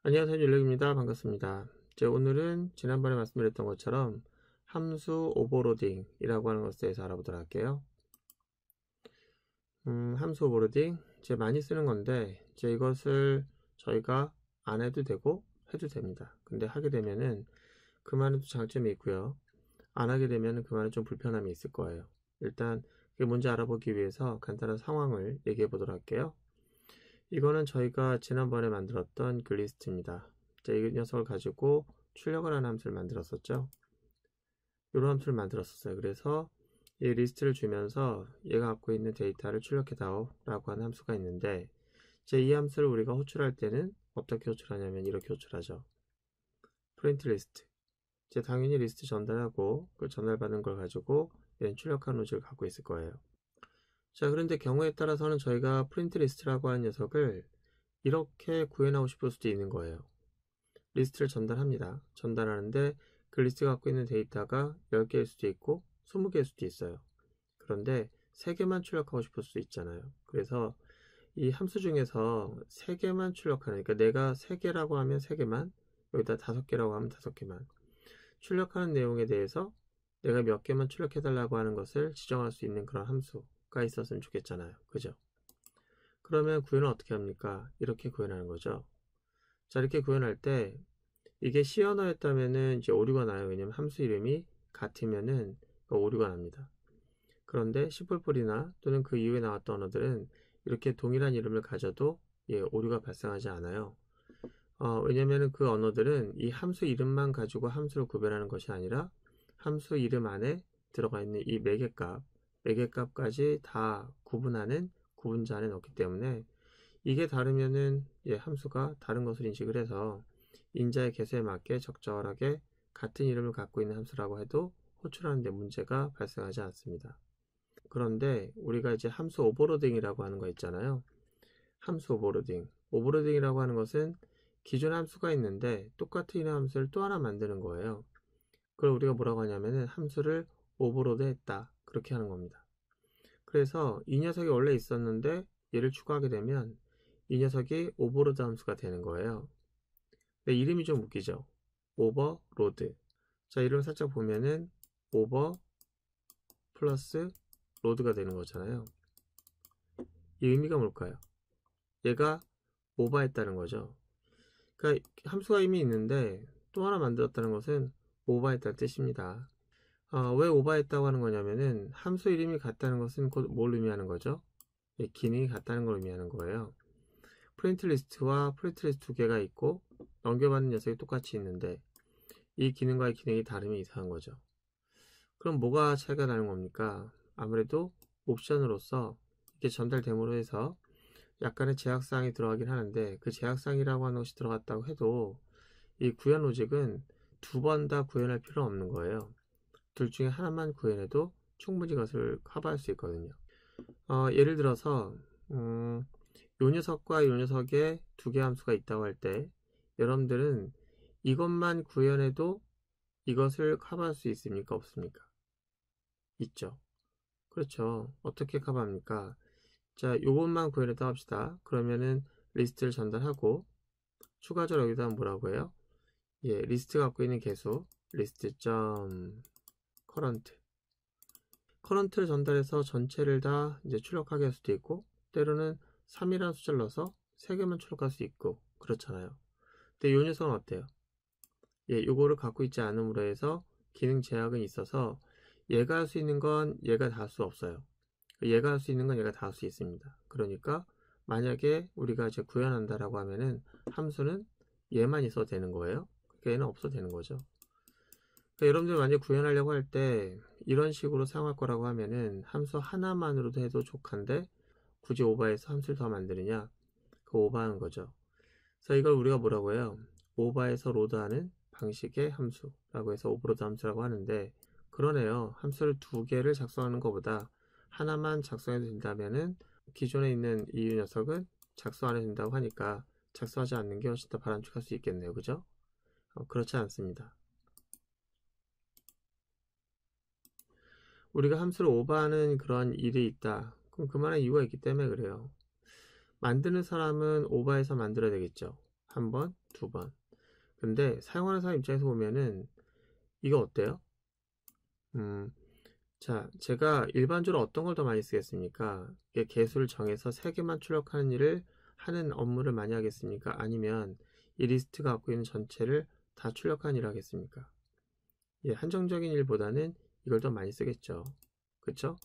안녕하세요, 윤력입니다. 반갑습니다. 오늘은 지난번에 말씀드렸던 것처럼 함수 오버로딩이라고 하는 것에 대해서 알아보도록 할게요. 함수 오버로딩 많이 쓰는 건데 이것을 저희가 안 해도 되고 해도 됩니다. 근데 하게 되면은 그만한 또 장점이 있고요. 안 하게 되면은 그만한 좀 불편함이 있을 거예요. 일단 그게 뭔지 알아보기 위해서 간단한 상황을 얘기해 보도록 할게요. 이거는 저희가 지난번에 만들었던 그 리스트입니다. 이 녀석을 가지고 출력을 하는 함수를 만들었었죠. 이런 함수를 만들었었어요. 그래서 이 리스트를 주면서 얘가 갖고 있는 데이터를 출력해다오 라고 하는 함수가 있는데 이 함수를 우리가 호출할 때는 어떻게 호출하냐면 이렇게 호출하죠. 프린트 리스트. 당연히 리스트 전달하고 그 전달받은 걸 가지고 얘는 출력한 로직을 갖고 있을 거예요. 그런데 경우에 따라서는 저희가 프린트 리스트라고 하는 녀석을 이렇게 구현하고 싶을 수도 있는 거예요. 리스트를 전달합니다. 전달하는데 그 리스트가 갖고 있는 데이터가 10개일 수도 있고 20개일 수도 있어요. 그런데 3개만 출력하고 싶을 수도 있잖아요. 그래서 이 함수 중에서 3개만 출력하는, 그러니까 내가 3개라고 하면 3개만, 여기다 5개라고 하면 5개만 출력하는 내용에 대해서 내가 몇 개만 출력해 달라고 하는 것을 지정할 수 있는 그런 함수가 있었으면 좋겠잖아요. 그죠? 그러면 구현을 어떻게 합니까? 이렇게 구현하는 거죠. 이렇게 구현할 때 이게 C 언어였다면은 이제 오류가 나요. 왜냐면 함수 이름이 같으면은 오류가 납니다. 그런데 C++이나 또는 그 이후에 나왔던 언어들은 이렇게 동일한 이름을 가져도 오류가 발생하지 않아요. 왜냐면은 그 언어들은 이 함수 이름만 가지고 함수를 구별하는 것이 아니라 함수 이름 안에 들어가 있는 이 매개값까지 다 구분하는 구분자 안에 넣기 때문에 이게 다르면은 함수가 다른 것을 인식을 해서 인자의 개수에 맞게 적절하게 같은 이름을 갖고 있는 함수라고 해도 호출하는 데 문제가 발생하지 않습니다. 그런데 우리가 이제 함수 오버로딩이라고 하는 거 있잖아요. 함수 오버로딩. 오버로딩이라고 하는 것은 기존 함수가 있는데 똑같은 이름 함수를 또 하나 만드는 거예요. 그걸 우리가 뭐라고 하냐면은 함수를 오버로드 했다. 그렇게 하는 겁니다. 그래서 이 녀석이 원래 있었는데 얘를 추가하게 되면 이 녀석이 오버로드 함수가 되는 거예요. 근데 이름이 좀 웃기죠. 오버로드. 이름을 살짝 보면은 오버 플러스 로드가 되는 거잖아요. 이 의미가 뭘까요? 얘가 오버했다는 거죠. 그러니까 함수가 이미 있는데 또 하나 만들었다는 것은 오버했다는 뜻입니다. 왜 오버했다고 하는 거냐면은 함수 이름이 같다는 것은 곧 뭘 의미하는 거죠? 기능이 같다는 걸 의미하는 거예요. 프린트 리스트와 프린트 리스트 두 개가 있고 넘겨받는 녀석이 똑같이 있는데 이 기능과의 기능이 다름이 이상한 거죠. 그럼 뭐가 차이가 나는 겁니까? 아무래도 옵션으로서 이렇게 전달됨으로 해서 약간의 제약사항이 들어가긴 하는데 그 제약사항이라고 하는 것이 들어갔다고 해도 이 구현 로직은 두 번 다 구현할 필요는 없는 거예요. 둘 중에 하나만 구현해도 충분히 그것을 커버할 수 있거든요. 예를 들어서 요 녀석과 요 녀석에 두 개 함수가 있다고 할 때 여러분들은 이것만 구현해도 이것을 커버할 수 있습니까? 없습니까? 있죠. 그렇죠. 어떻게 커버합니까? 요것만 구현했다고 합시다. 그러면은 리스트를 전달하고 추가적으로 여기다 뭐라고 해요? 리스트가 갖고 있는 개수 current를 전달해서 전체를 다 이제 출력하게 할 수도 있고 때로는 3이라는 숫자를 넣어서 3개만 출력할 수 있고 그렇잖아요. 근데 요 녀석은 어때요? 요거를 갖고 있지 않음으로 해서 기능 제약은 있어서 얘가 할 수 있는 건 얘가 다 할 수 없어요. 얘가 할 수 있는 건 얘가 다 할 수 있습니다. 그러니까 만약에 우리가 이제 구현한다라고 하면은 함수는 얘만 있어도 되는 거예요. 그러니까 얘는 없어도 되는 거죠. 그러니까 여러분들 만약 구현하려고 할 때 이런 식으로 사용할 거라고 하면은 함수 하나만으로도 해도 족한데 굳이 오버해서 함수를 더 만드느냐? 그 오버하는 거죠. 그래서 이걸 우리가 뭐라고 해요? 오버해서 로드하는 방식의 함수라고 해서 오버로드 함수라고 하는데 그러네요. 함수를 두 개를 작성하는 것보다 하나만 작성해도 된다면은 기존에 있는 이 녀석은 작성 안 해도 된다고 하니까 작성하지 않는 게 훨씬 더 바람직할 수 있겠네요. 그죠? 그렇지 않습니다. 우리가 함수를 오버하는 그런 일이 있다. 그럼 그만한 이유가 있기 때문에 그래요. 만드는 사람은 오버해서 만들어야 되겠죠. 한 번, 두 번. 근데 사용하는 사람 입장에서 보면은 이거 어때요? 자, 제가 일반적으로 어떤 걸 더 많이 쓰겠습니까? 이게 개수를 정해서 3개만 출력하는 일을 하는 업무를 많이 하겠습니까? 아니면 이 리스트가 갖고 있는 전체를 다 출력하는 일을 하겠습니까? 예, 한정적인 일보다는 이걸 더 많이 쓰겠죠. 그쵸?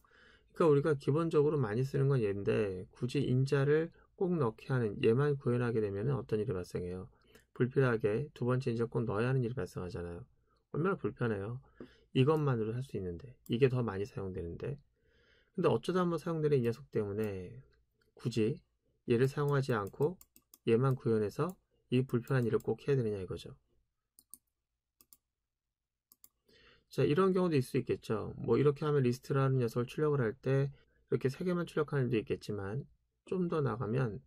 그러니까 우리가 기본적으로 많이 쓰는 건 얘인데 굳이 인자를 꼭 넣게 하는 얘만 구현하게 되면 어떤 일이 발생해요? 불필요하게 두 번째 인자 꼭 넣어야 하는 일이 발생하잖아요. 얼마나 불편해요. 이것만으로 할 수 있는데 이게 더 많이 사용되는데 근데 어쩌다 한번 사용되는 이 녀석 때문에 굳이 얘를 사용하지 않고 얘만 구현해서 이 불편한 일을 꼭 해야 되느냐 이거죠. 자, 이런 경우도 있을 수 있겠죠. 뭐 이렇게 하면 리스트라는 녀석을 출력을 할 때 이렇게 3개만 출력하는 일도 있겠지만 좀 더 나가면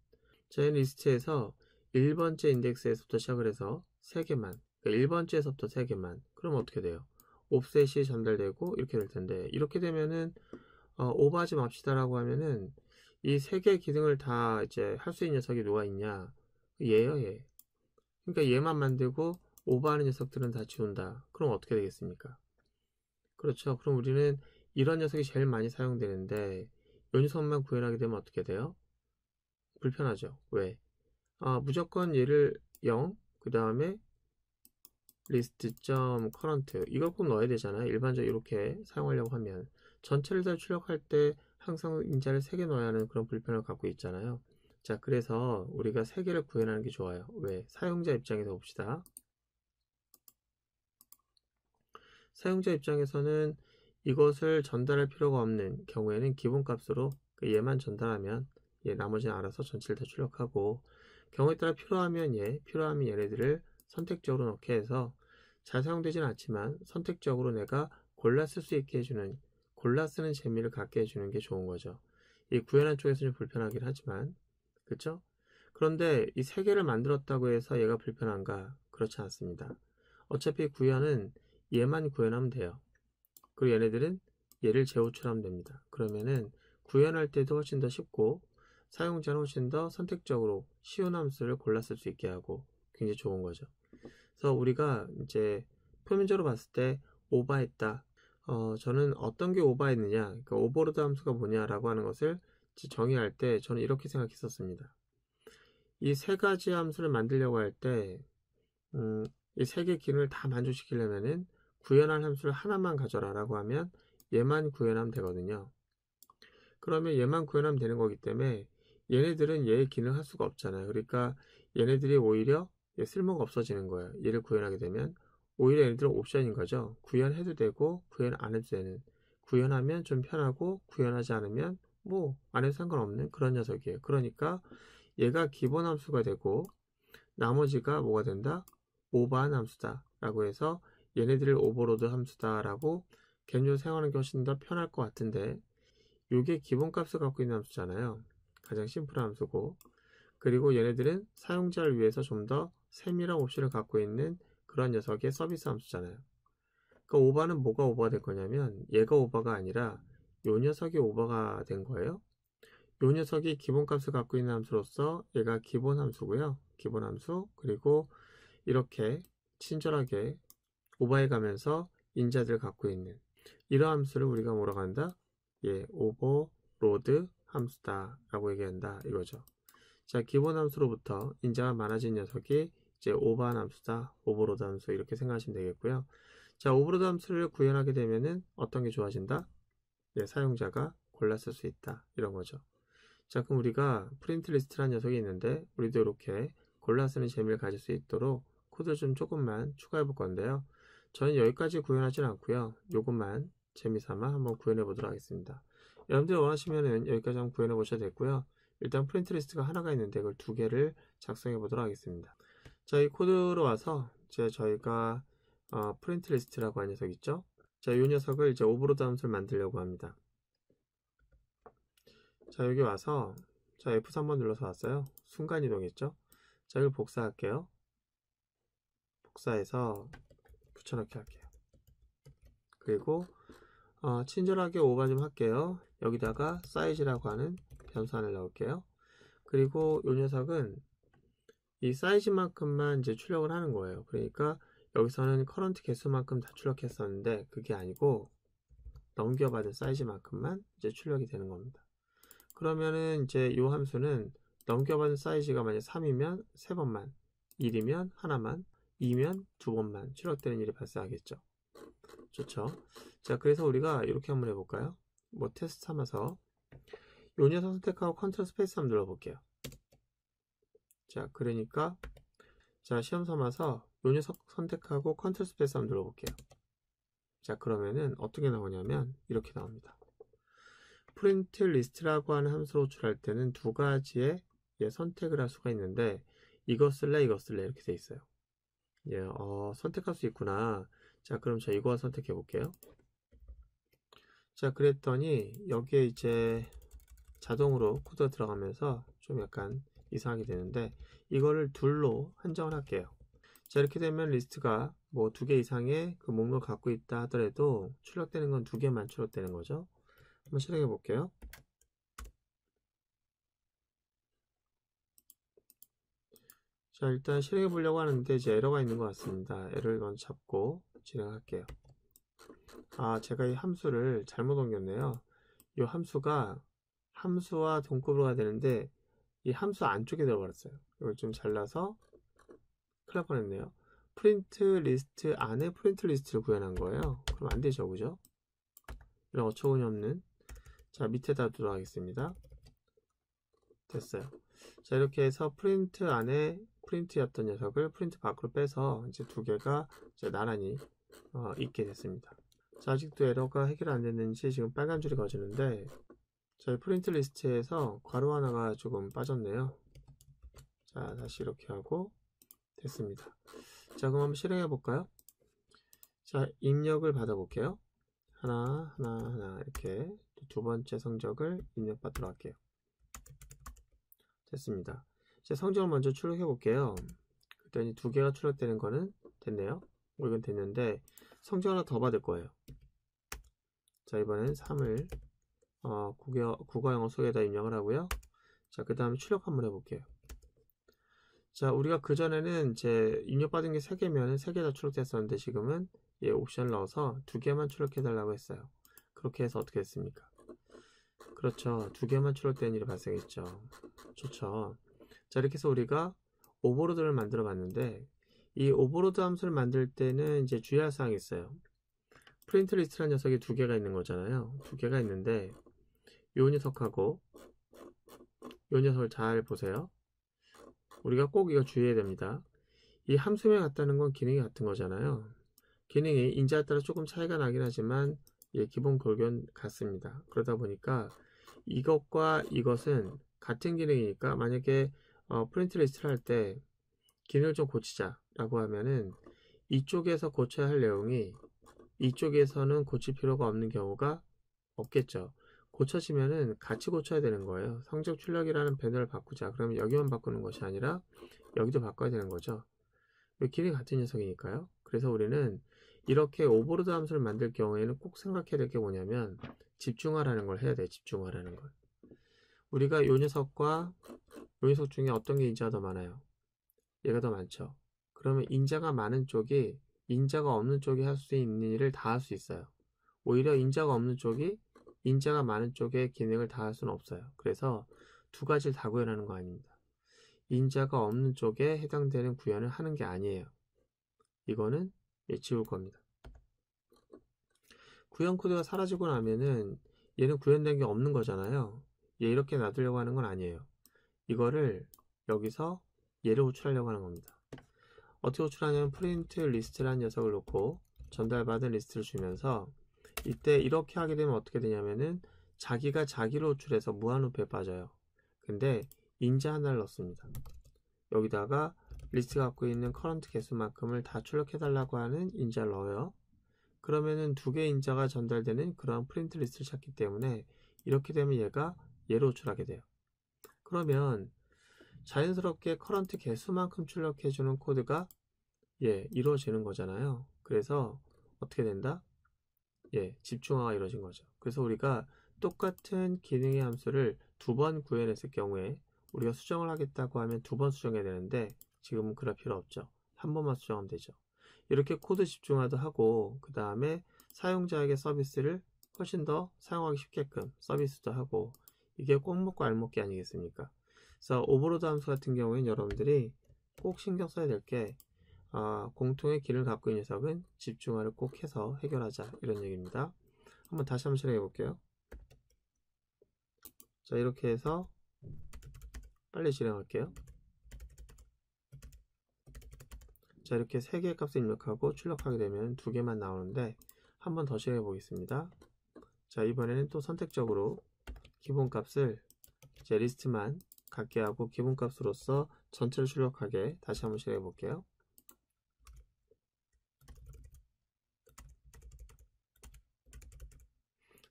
저희 리스트에서 1번째 인덱스에서부터 시작을 해서 3개만, 그러니까 1번째에서부터 3개만. 그럼 어떻게 돼요? 옵셋이 전달되고 이렇게 될 텐데 이렇게 되면은 오버하지 맙시다라고 하면은 이 3개 기능을 다 이제 할 수 있는 녀석이 누가 있냐? 얘요, 얘. 그러니까 얘만 만들고 오버하는 녀석들은 다 지운다. 그럼 어떻게 되겠습니까? 그렇죠. 그럼 우리는 이런 녀석이 제일 많이 사용되는데 요 녀석만 구현하게 되면 어떻게 돼요? 불편하죠. 왜? 무조건 얘를 0, 그 다음에 list.current 이걸 꼭 넣어야 되잖아요. 일반적으로 이렇게 사용하려고 하면 전체를 다 출력할 때 항상 인자를 3개 넣어야 하는 그런 불편을 갖고 있잖아요. 자, 그래서 우리가 3개를 구현하는 게 좋아요. 왜? 사용자 입장에서 봅시다. 사용자 입장에서는 이것을 전달할 필요가 없는 경우에는 기본값으로 얘만 전달하면 얘 나머지는 알아서 전체를 다 출력하고 경우에 따라 필요하면 필요하면 얘네들을 선택적으로 넣게 해서 잘 사용되지는 않지만 선택적으로 내가 골라 쓸 수 있게 해주는 골라 쓰는 재미를 갖게 해주는 게 좋은 거죠. 이 구현한 쪽에서는 불편하긴 하지만 그쵸? 그런데 이 3개를 만들었다고 해서 얘가 불편한가? 그렇지 않습니다. 어차피 구현은 얘만 구현하면 돼요. 그리고 얘네들은 얘를 재호출하면 됩니다. 그러면은 구현할 때도 훨씬 더 쉽고 사용자는 훨씬 더 선택적으로 쉬운 함수를 골라 쓸 수 있게 하고 굉장히 좋은 거죠. 그래서 우리가 이제 표면적으로 봤을 때 오버했다. 저는 어떤 게 오버했느냐, 그러니까 오버로드 함수가 뭐냐라고 하는 것을 정의할 때 저는 이렇게 생각했었습니다. 이 3가지 함수를 만들려고 할 때, 이 3개 기능을 다 만족시키려면은 구현할 함수를 하나만 가져라 라고 하면 얘만 구현하면 되거든요. 그러면 얘만 구현하면 되는 거기 때문에 얘네들은 얘의 기능을 할 수가 없잖아요. 그러니까 얘네들이 오히려 쓸모가 없어지는 거예요. 얘를 구현하게 되면 오히려 얘네들은 옵션인 거죠. 구현해도 되고 구현 안 해도 되는, 구현하면 좀 편하고 구현하지 않으면 뭐 안 해도 상관없는 그런 녀석이에요. 그러니까 얘가 기본 함수가 되고 나머지가 뭐가 된다? 오버한 함수다 라고 해서 얘네들을 오버로드 함수다 라고 개념적으로 사용하는 게 훨씬 더 편할 것 같은데 이게 기본값을 갖고 있는 함수잖아요. 가장 심플한 함수고 그리고 얘네들은 사용자를 위해서 좀 더 세밀한 옵션을 갖고 있는 그런 녀석의 서비스 함수잖아요. 그러니까 오버는 뭐가 오버가 될 거냐면 얘가 오버가 아니라 요 녀석이 오버가 된 거예요. 요 녀석이 기본값을 갖고 있는 함수로서 얘가 기본 함수고요. 기본 함수 그리고 이렇게 친절하게 오버해 가면서 인자들을 갖고 있는 이런 함수를 우리가 뭐라고 한다? 오버로드 함수다 라고 얘기한다 이거죠. 자, 기본 함수로부터 인자가 많아진 녀석이 이제 오버한 함수다, 오버로드 함수 이렇게 생각하시면 되겠고요. 자, 오버로드 함수를 구현하게 되면은 어떤 게 좋아진다? 사용자가 골라 쓸 수 있다 이런 거죠. 자, 그럼 우리가 프린트 리스트라는 녀석이 있는데 우리도 이렇게 골라 쓰는 재미를 가질 수 있도록 코드를 좀 조금만 추가해 볼 건데요. 저는 여기까지 구현하진 않고요. 요것만 재미삼아 한번 구현해 보도록 하겠습니다. 여러분들이 원하시면은 여기까지 한번 구현해 보셔도 됐고요. 일단 프린트 리스트가 하나가 있는데 그걸 2개를 작성해 보도록 하겠습니다. 자, 이 코드로 와서 이제 저희가 프린트 리스트라고 하는 녀석 있죠? 자, 이 녀석을 이제 오버로드 함수를 만들려고 합니다. 자, 여기 와서 자, F3번 눌러서 왔어요. 순간 이동했죠? 자, 이걸 복사할게요. 복사해서 붙여넣기 할게요. 그리고 친절하게 오버 좀 할게요. 여기다가 사이즈라고 하는 변수 하나를 넣을게요. 그리고 이 녀석은 이 사이즈만큼만 이제 출력을 하는 거예요. 그러니까 여기서는 커런트 개수만큼 다 출력했었는데 그게 아니고 넘겨받은 사이즈만큼만 이제 출력이 되는 겁니다. 그러면은 이제 이 함수는 넘겨받은 사이즈가 만약 3이면 3번만, 1이면 하나만, 2면 2번만 출력되는 일이 발생하겠죠. 좋죠. 자, 그래서 우리가 이렇게 한번 해볼까요? 뭐 테스트 삼아서 요 녀석 선택하고 컨트롤 스페이스 한번 눌러볼게요. 자, 그러니까 자, 시험 삼아서 요 녀석 선택하고 컨트롤 스페이스 한번 눌러볼게요. 자, 그러면은 어떻게 나오냐면 이렇게 나옵니다. 프린트 리스트라고 하는 함수로 호출할 때는 두 가지의 선택을 할 수가 있는데 이거 쓸래 이거 쓸래 이렇게 돼 있어요. 선택할 수 있구나. 자, 그럼 저 이거 선택해 볼게요. 자, 그랬더니 여기에 이제 자동으로 코드가 들어가면서 좀 약간 이상하게 되는데 이거를 둘로 한정을 할게요. 자, 이렇게 되면 리스트가 뭐 2개 이상의 그 목록을 갖고 있다 하더라도 출력되는 건 2개만 출력되는 거죠. 한번 실행해 볼게요. 자, 일단 실행해 보려고 하는데 이제 에러가 있는 것 같습니다. 에러를 먼저 잡고 진행할게요. 제가 이 함수를 잘못 옮겼네요. 이 함수가 함수와 동급으로 가야 되는데 이 함수 안쪽에 들어버렸어요. 이걸 좀 잘라서 큰일 날 뻔했네요. 프린트 리스트 안에 프린트 리스트를 구현한 거예요. 그럼 안 되죠, 그죠? 이런 어처구니 없는. 자, 밑에다 두도록 하겠습니다. 됐어요. 자, 이렇게 해서 프린트 안에 프린트였던 녀석을 프린트 밖으로 빼서 이제 2개가 이제 나란히 있게 됐습니다. 자, 아직도 에러가 해결 안 됐는지 지금 빨간 줄이 거지는데 저희 프린트 리스트에서 괄호 하나가 조금 빠졌네요. 자, 다시 이렇게 하고 됐습니다. 자, 그럼 한번 실행해 볼까요? 자, 입력을 받아 볼게요. 하나 이렇게 두 번째 성적을 입력받도록 할게요. 됐습니다. 이제 성적을 먼저 출력해 볼게요. 그랬더니 2개가 출력되는 거는 됐네요. 이건 됐는데 성적 하나 더 받을 거예요. 자, 이번엔 3을 국어 영어 속에다 입력을 하고요. 자, 그 다음에 출력 한번 해볼게요. 자, 우리가 그전에는 이제 입력받은 게 3개면 3개 다 출력됐었는데 지금은 옵션을 넣어서 2개만 출력해 달라고 했어요. 그렇게 해서 어떻게 했습니까? 그렇죠. 2개만 출력되는 일이 발생했죠. 좋죠. 자, 이렇게 해서 우리가 오버로드를 만들어 봤는데 이 오버로드 함수를 만들 때는 이제 주의할 사항이 있어요. 프린트 리스트라는 녀석이 2개가 있는 거잖아요. 2개가 있는데 요 녀석하고 요 녀석을 잘 보세요. 우리가 꼭 이거 주의해야 됩니다. 이 함수명이 같다는 건 기능이 같은 거잖아요. 기능이 인자에 따라 조금 차이가 나긴 하지만 기본 골격은 같습니다. 그러다 보니까 이것과 이것은 같은 기능이니까 만약에 프린트 리스트를 할 때 기능을 좀 고치자 라고 하면은 이쪽에서 고쳐야 할 내용이 이쪽에서는 고칠 필요가 없는 경우가 없겠죠. 고쳐지면은 같이 고쳐야 되는 거예요. 성적 출력이라는 배너를 바꾸자. 그러면 여기만 바꾸는 것이 아니라 여기도 바꿔야 되는 거죠. 기능이 같은 녀석이니까요. 그래서 우리는 이렇게 오버로드 함수를 만들 경우에는 꼭 생각해야 될 게 뭐냐면 집중하라는 걸 해야 돼요. 집중하라는 걸. 우리가 요 녀석과 요 녀석 중에 어떤 게 인자가 더 많아요? 얘가 더 많죠. 그러면 인자가 많은 쪽이 인자가 없는 쪽이 할 수 있는 일을 다 할 수 있어요. 오히려 인자가 없는 쪽이 인자가 많은 쪽의 기능을 다 할 수는 없어요. 그래서 두 가지를 다 구현하는 거 아닙니다. 인자가 없는 쪽에 해당되는 구현을 하는 게 아니에요. 이거는 지울 겁니다. 구현 코드가 사라지고 나면은 얘는 구현된 게 없는 거잖아요. 얘 이렇게 놔두려고 하는 건 아니에요. 이거를 여기서 얘를 호출하려고 하는 겁니다. 어떻게 호출하냐면 프린트 리스트라는 녀석을 놓고 전달받은 리스트를 주면서 이때 이렇게 하게 되면 어떻게 되냐면은 자기가 자기를 호출해서 무한루프에 빠져요. 근데 인자 하나를 넣습니다. 여기다가 리스트가 갖고 있는 커런트 개수만큼을 다 출력해 달라고 하는 인자를 넣어요. 그러면은 2개의 인자가 전달되는 그런 프린트 리스트를 찾기 때문에 이렇게 되면 얘가 얘로 호출하게 돼요. 그러면 자연스럽게 커런트 개수만큼 출력해주는 코드가 이루어지는 거잖아요. 그래서 어떻게 된다? 집중화가 이루어진 거죠. 그래서 우리가 똑같은 기능의 함수를 2번 구현했을 경우에 우리가 수정을 하겠다고 하면 2번 수정해야 되는데 지금은 그럴 필요 없죠. 한 번만 수정하면 되죠. 이렇게 코드 집중화도 하고 그 다음에 사용자에게 서비스를 훨씬 더 사용하기 쉽게끔 서비스도 하고, 이게 꼭 먹고 알 먹기 아니겠습니까? 그래서 오버로드 함수 같은 경우에는 여러분들이 꼭 신경 써야 될 게, 공통의 길을 갖고 있는 녀석은 집중화를 꼭 해서 해결하자, 이런 얘기입니다. 다시 한번 실행해 볼게요. 자, 이렇게 해서 빨리 실행할게요. 자, 이렇게 3개의 값을 입력하고 출력하게 되면 2개만 나오는데, 한 번 더 실행해 보겠습니다. 자, 이번에는 또 선택적으로 기본값을 이제 리스트만 갖게 하고 기본값으로서 전체를 출력하게 다시 한번 실행해 볼게요.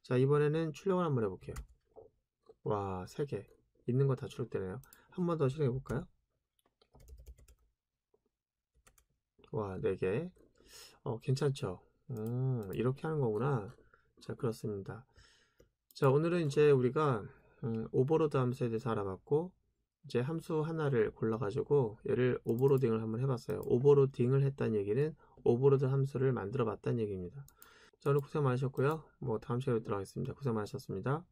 자, 이번에는 출력을 한번 해볼게요. 와, 3개 있는 거 다 출력되네요. 한 번 더 실행해 볼까요? 와, 4개. 괜찮죠? 이렇게 하는 거구나. 자, 그렇습니다. 자, 오늘은 이제 우리가 오버로드 함수에 대해서 알아봤고, 이제 함수 하나를 골라가지고 얘를 오버로딩을 한번 해봤어요. 오버로딩을 했다는 얘기는 오버로드 함수를 만들어 봤다는 얘기입니다. 자, 오늘 고생 많으셨고요. 다음 시간에 뵙도록 하겠습니다. 고생 많으셨습니다.